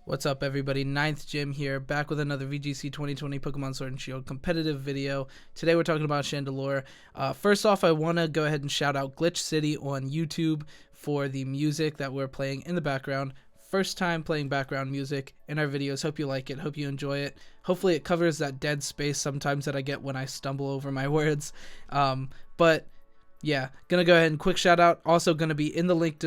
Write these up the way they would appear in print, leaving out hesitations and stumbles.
What's up, everybody? Ninth Gym here, back with another VGC 2020 Pokemon Sword and Shield competitive video. Today we're talking about Chandelure. First off, I want to go ahead and shout out Glitch City on YouTube for the music that we're playing in the background. First time playing background music in our videos. Hope you like it. Hope you enjoy it. Hopefully it covers that dead space sometimes that I get when I stumble over my words. But yeah, gonna go ahead and quick shout out. Also gonna be in the link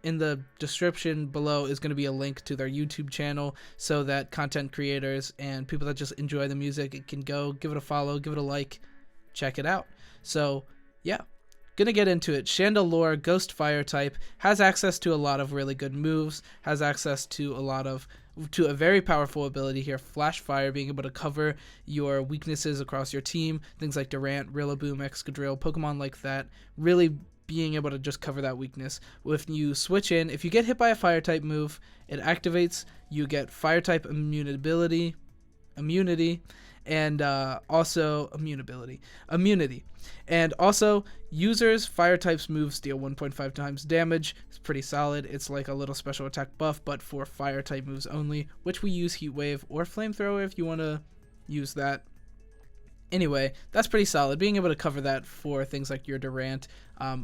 in the description below is going to be a link to their YouTube channel so that content creators and people that just enjoy the music can go give it a follow, give it a like, check it out. So yeah, gonna get into it. Chandelure, Ghost Fire type, has access to a lot of really good moves, has access to a very powerful ability here, Flash Fire, being able to cover your weaknesses across your team, things like Durant, Rillaboom, Excadrill, Pokemon like that, really being able to just cover that weakness. If you switch in, if you get hit by a fire type move, it activates, you get fire type immunity, and also immunity. And also, users fire types moves deal 1.5 times damage. It's pretty solid. It's like a little special attack buff, but for fire type moves only, which we use Heat Wave or Flamethrower if you want to use that. Anyway, that's pretty solid, being able to cover that for things like your Durant.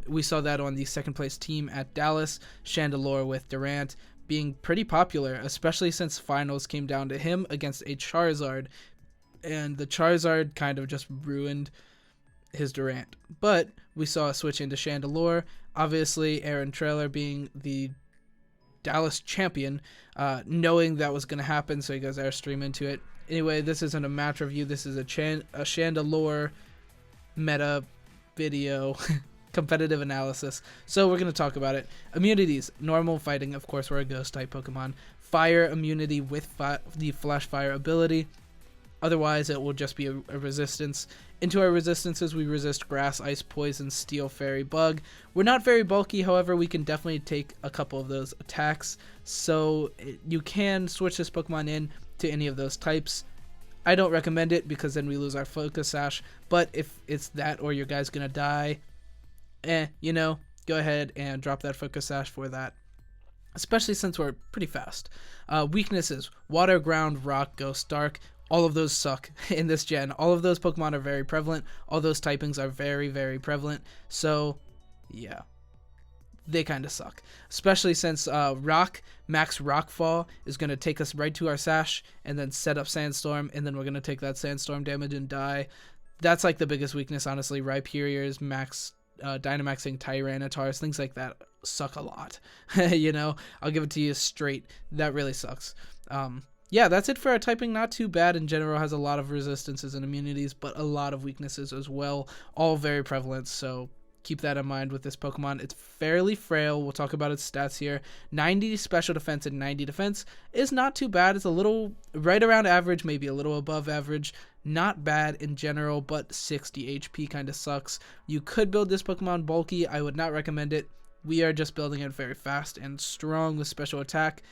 We saw that on the second place team at Dallas, Chandelure with Durant being pretty popular, especially since finals came down to him against a Charizard, and the Charizard kind of just ruined his Durant. But we saw a switch into Chandelure. Obviously, Aaron Traylor being the Dallas champion, knowing that was going to happen, so he goes Airstream into it. Anyway, this isn't a match review. This is a Chandelure meta video, competitive analysis. So we're going to talk about it. Immunities. Normal fighting, of course, we're a ghost type Pokemon. Fire immunity with the Flash Fire ability. Otherwise, it will just be a resistance. Into our resistances, we resist Grass, Ice, Poison, Steel, Fairy, Bug. We're not very bulky, however, we can definitely take a couple of those attacks. So you can switch this Pokemon in to any of those types. I don't recommend it because then we lose our Focus Sash. But if it's that or your guy's gonna die, go ahead and drop that Focus Sash for that. Especially since we're pretty fast. Weaknesses: Water, Ground, Rock, Ghost, Dark. All of those suck in this gen. All of those Pokemon are very prevalent. All those typings are very, very prevalent. So, yeah. They kind of suck. Especially since Rock, Max Rockfall, is going to take us right to our Sash and then set up Sandstorm, and then we're going to take that Sandstorm damage and die. That's like the biggest weakness, honestly. Rhyperiors, Max Dynamaxing Tyrannotars, things like that suck a lot. I'll give it to you straight. That really sucks. Yeah, that's it for our typing. Not too bad in general. Has a lot of resistances and immunities, but a lot of weaknesses as well. All very prevalent, so keep that in mind with this Pokemon. It's fairly frail. We'll talk about its stats here. 90 special defense and 90 defense is not too bad. It's a little right around average, maybe a little above average. Not bad in general, but 60 HP kind of sucks. You could build this Pokemon bulky. I would not recommend it. We are just building it very fast and strong with special attack,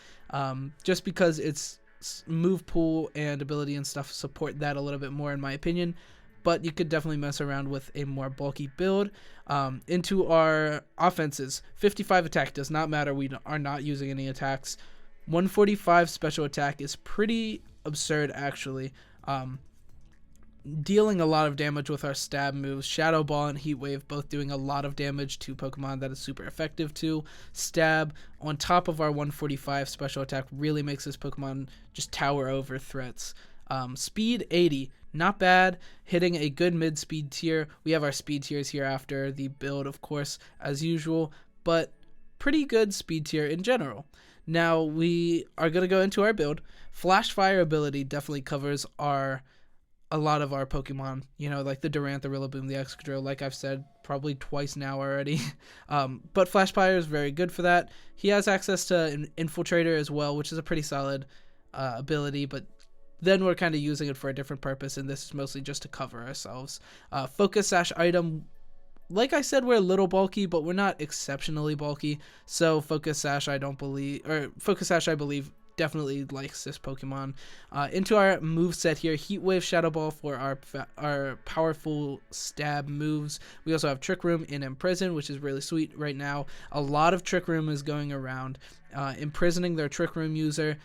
just because its move pool and ability and stuff support that a little bit more in my opinion. But you could definitely mess around with a more bulky build. Into our offenses, 55 attack does not matter. We are not using any attacks. 145 special attack is pretty absurd, actually. Dealing a lot of damage with our stab moves. Shadow Ball and Heat Wave both doing a lot of damage to Pokemon that is super effective to. Stab on top of our 145 special attack really makes this Pokemon just tower over threats. Speed 80, not bad, hitting a good mid-speed tier. We have our speed tiers here after the build, of course, as usual, but pretty good speed tier in general. Now we are going to go into our build. Flash Fire ability definitely covers a lot of our Pokemon, like the Durant, the Rillaboom, the Excadrill, like I've said probably twice now already. But Flash Fire is very good for that. He has access to an Infiltrator as well, which is a pretty solid ability, but then we're kind of using it for a different purpose, and this is mostly just to cover ourselves. Focus Sash item, like I said, we're a little bulky, but we're not exceptionally bulky, so Focus Sash I believe definitely likes this Pokemon. Into our move set here, Heat Wave, Shadow Ball for our powerful stab moves. We also have Trick Room and Imprison, which is really sweet right now. A lot of Trick Room is going around, imprisoning their Trick Room user.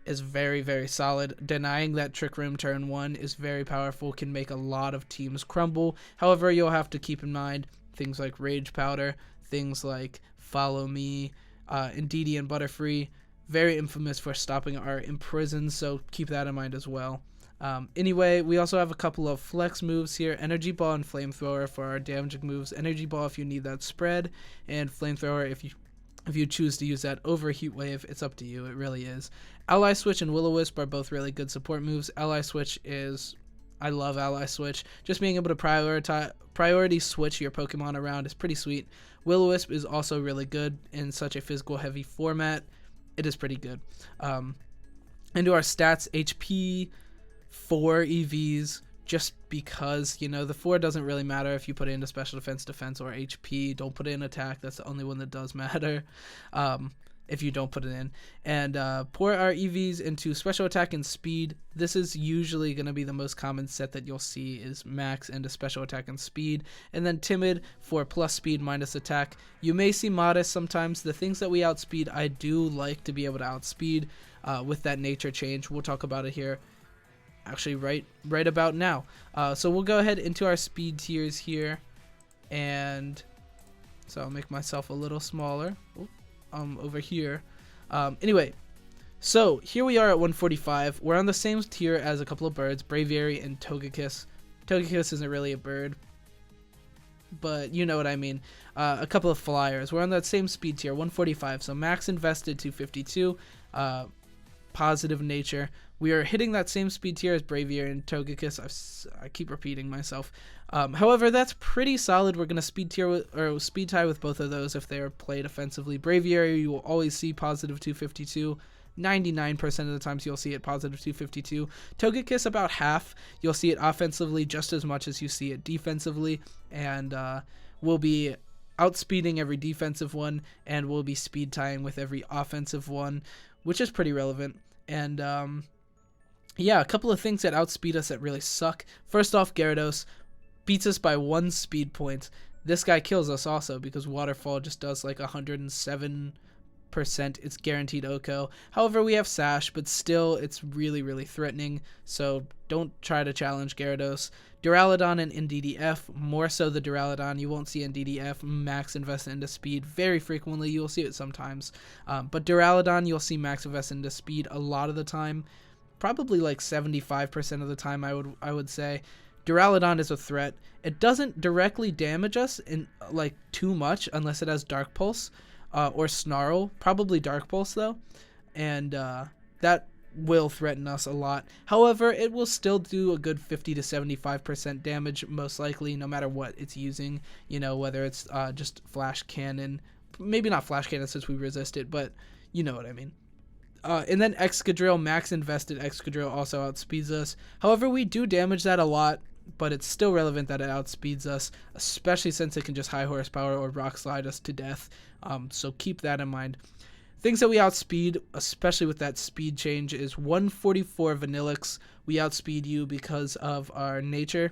is very, very solid. Denying that Trick Room turn 1 is very powerful, can make a lot of teams crumble. However, you'll have to keep in mind things like Rage Powder, things like Follow Me, Indeedee and Butterfree, very infamous for stopping our Imprison, so keep that in mind as well. Anyway, we also have a couple of flex moves here. Energy Ball and Flamethrower for our damaging moves. Energy Ball if you need that spread, and Flamethrower if you choose to use that over Heat Wave. It's up to you, it really is. Ally Switch and Will-O-Wisp are both really good support moves. Ally Switch is... I love Ally Switch. Just being able to priority switch your Pokemon around is pretty sweet. Will-O-Wisp is also really good in such a physical heavy format. It is pretty good. Into our stats, HP, 4 EVs, just because, you know, the 4 doesn't really matter if you put it into special defense, or HP. Don't put it in attack. That's the only one that does matter if you don't put it in. And pour our EVs into special attack and speed. This is usually going to be the most common set that you'll see, is max into special attack and speed. And then timid for plus speed minus attack. You may see modest sometimes. The things that we outspeed, I do like to be able to outspeed with that nature change. We'll talk about it here actually right about now. So we'll go ahead into our speed tiers here, and so I'll make myself a little smaller over here. Anyway, so here we are at 145. We're on the same tier as a couple of birds, Braviary and Togekiss. Togekiss isn't really a bird, but you know what I mean. A couple of flyers. We're on that same speed tier, 145. So max invested 252. Positive nature. We are hitting that same speed tier as Braviary and Togekiss. I keep repeating myself. However, that's pretty solid. We're going to speed tie with both of those if they are played offensively. Braviary, you will always see positive 252. 99% of the times you'll see it positive 252. Togekiss about half. You'll see it offensively just as much as you see it defensively, and we'll be outspeeding every defensive one, and we'll be speed tying with every offensive one, which is pretty relevant. And yeah, a couple of things that outspeed us that really suck. First off, Gyarados beats us by 1 speed point. This guy kills us also because Waterfall just does like 107%. It's guaranteed OHKO. However, we have Sash, but still it's really, really threatening, so don't try to challenge Gyarados. Duraludon and Indeedee F, more so the Duraludon. You won't see Indeedee F max invest into speed very frequently. You'll see it sometimes, but Duraludon you'll see max invest into speed a lot of the time, probably like 75% of the time. I would say Duraludon is a threat. It doesn't directly damage us in like too much unless it has Dark Pulse or Snarl, probably Dark Pulse though, and that will threaten us a lot. However, it will still do a good 50 to 75% damage, most likely, no matter what it's using, you know, whether it's just Flash Cannon, maybe not Flash Cannon since we resist it, but you know what I mean. And then Excadrill, max invested Excadrill also outspeeds us. However, we do damage that a lot, but it's still relevant that it outspeeds us, especially since it can just high horsepower or rock slide us to death. So keep that in mind. Things that we outspeed, especially with that speed change, is 144 Vanillix. We outspeed you because of our nature.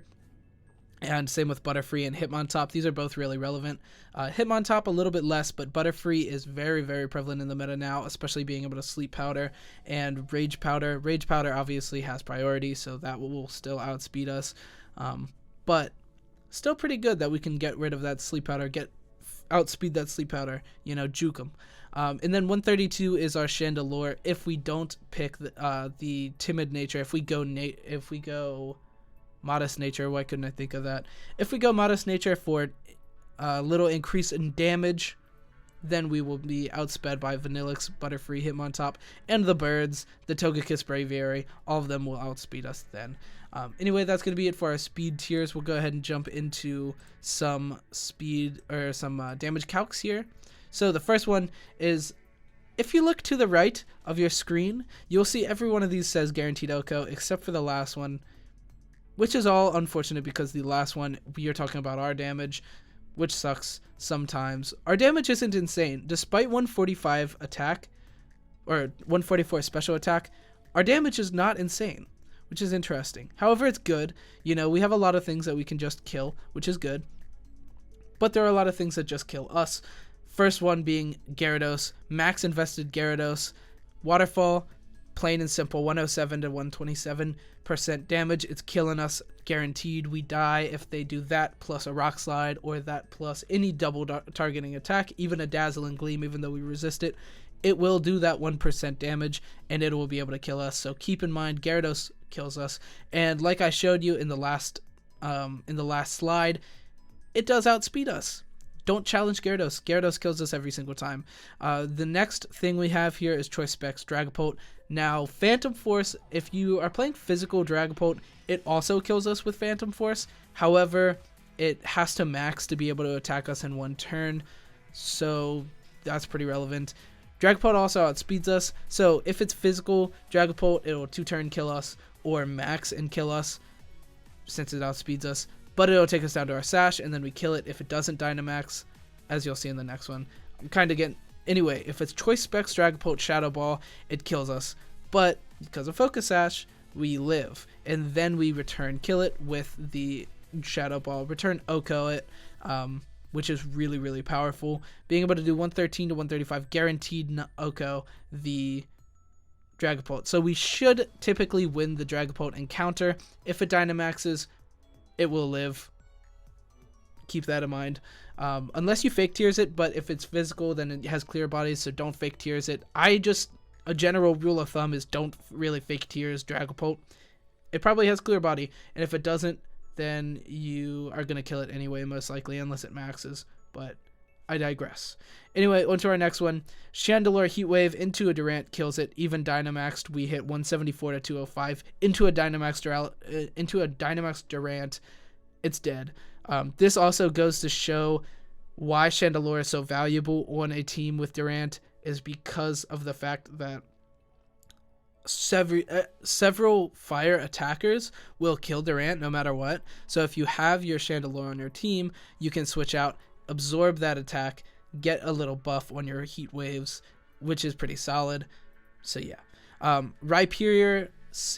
And same with Butterfree and Hitmontop. These are both really relevant. Hitmontop a little bit less, but Butterfree is very, very prevalent in the meta now, especially being able to Sleep Powder and Rage Powder. Rage Powder obviously has priority, so that will still outspeed us. But still pretty good that we can get rid of that Sleep Powder, outspeed that Sleep Powder, you know, juke them. And then 132 is our Chandelure. If we don't pick the timid nature, if we go modest nature, why couldn't I think of that? If we go modest nature for a little increase in damage, then we will be outsped by Vanillix, Butterfree, Hitmontop, and the birds, the Togekiss, Braviary. All of them will outspeed us then. Anyway, that's going to be it for our speed tiers. We'll go ahead and jump into some speed or some damage calcs here. So the first one is, if you look to the right of your screen, you'll see every one of these says guaranteed OHKO except for the last one, which is all unfortunate because the last one, we are talking about our damage, which sucks sometimes. Our damage isn't insane. Despite 145 attack, or 144 special attack, our damage is not insane, which is interesting. However, it's good. You know, we have a lot of things that we can just kill, which is good. But there are a lot of things that just kill us. First one being Gyarados, max invested Gyarados, Waterfall, plain and simple, 107 to 127% damage. It's killing us, guaranteed. We die if they do that plus a rock slide, or that plus any double targeting attack, even a dazzling gleam. Even though we resist it, it will do that 1% damage, and it will be able to kill us. So keep in mind, Gyarados kills us, and like I showed you in the last slide, it does outspeed us. Don't challenge Gyarados. Gyarados kills us every single time. The next thing we have here is Choice Specs Dragapult. Now, Phantom Force, if you are playing physical Dragapult, it also kills us with Phantom Force. However, it has to max to be able to attack us in one turn, so that's pretty relevant. Dragapult also outspeeds us, so if it's physical Dragapult, it'll 2-turn kill us or max and kill us since it outspeeds us. But it'll take us down to our Sash, and then we kill it if it doesn't Dynamax, as you'll see in the next one. I'm kind of getting... Anyway, if it's Choice Specs Dragapult Shadow Ball, it kills us. But because of Focus Sash, we live. And then we return kill it with the Shadow Ball. Return Oko it, which is really, really powerful. Being able to do 113 to 135 guaranteed Oko the Dragapult. So we should typically win the Dragapult encounter. If it Dynamaxes, it will live. Keep that in mind. Unless you fake tears it, but if it's physical, then it has clear bodies, so don't fake tears it. A general rule of thumb is don't really fake tears Dragapult. It probably has clear body, and if it doesn't, then you are going to kill it anyway, most likely, unless it maxes. But I digress. Anyway, on to our next one. Chandelure Heatwave into a Durant kills it. Even Dynamaxed, we hit 174 to 205 into a Dynamax Durant. It's dead. This also goes to show why Chandelure is so valuable on a team with Durant, is because of the fact that several fire attackers will kill Durant no matter what. So if you have your Chandelure on your team, you can switch out, absorb that attack, get a little buff on your heat waves, which is pretty solid. So yeah, Rhyperior,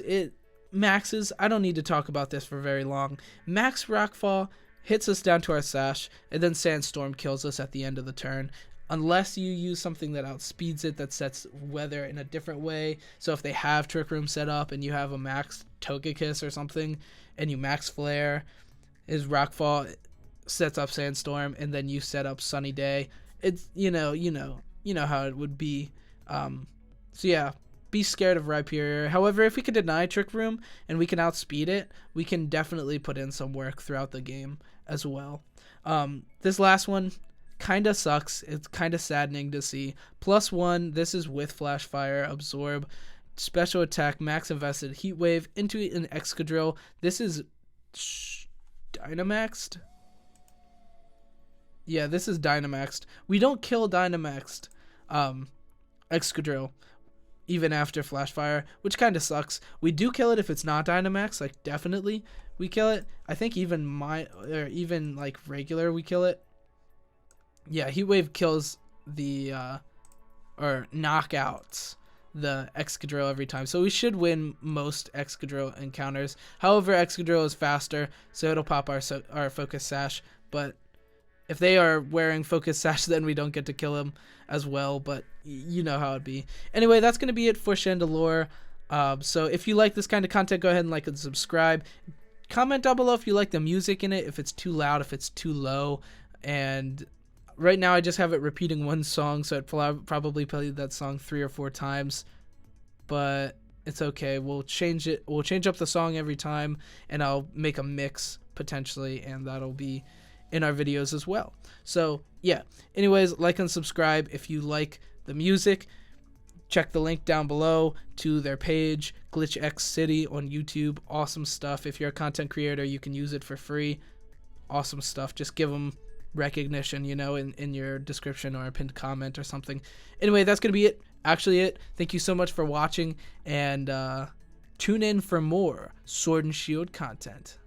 it maxes. I don't need to talk about this for very long. Max Rockfall hits us down to our Sash, and then Sandstorm kills us at the end of the turn, unless you use something that outspeeds it, that sets weather in a different way. So if they have Trick Room set up and you have a max Togekiss or something, and you max Flare, is Rockfall sets up Sandstorm, and then you set up Sunny Day. It's you know how it would be. So yeah, be scared of Rhyperior. However, if we can deny Trick Room and we can outspeed it, we can definitely put in some work throughout the game as well. This last one kind of sucks. It's kind of saddening to see. +1, this is with Flash Fire, Absorb, Special Attack, Max Invested, Heat Wave into an Excadrill. This is Dynamaxed. Yeah, this is Dynamaxed. We don't kill Dynamaxed Excadrill even after Flash Fire, which kind of sucks. We do kill it if it's not Dynamax, like definitely we kill it. I think even like regular we kill it. Yeah, Heat Wave kills the or knockouts the Excadrill every time. So we should win most Excadrill encounters. However, Excadrill is faster, so it'll pop our Focus Sash, but if they are wearing Focus Sash, then we don't get to kill them as well, but you know how it'd be. Anyway, that's going to be it for Chandelure. So if you like this kind of content, go ahead and like and subscribe. Comment down below if you like the music in it, if it's too loud, if it's too low. And right now I just have it repeating one song, so I'd probably play that song 3 or 4 times. But it's okay. We'll change it. We'll change up the song every time, and I'll make a mix potentially, and that'll be in our videos as well. So yeah, anyways, like and subscribe if you like the music. Check the link down below to their page, Glitch X City on YouTube. Awesome stuff. If you're a content creator, you can use it for free. Awesome stuff. Just give them recognition, in your description or a pinned comment or something. Anyway, that's gonna be it. Actually it. Thank you so much for watching, and tune in for more Sword and Shield content.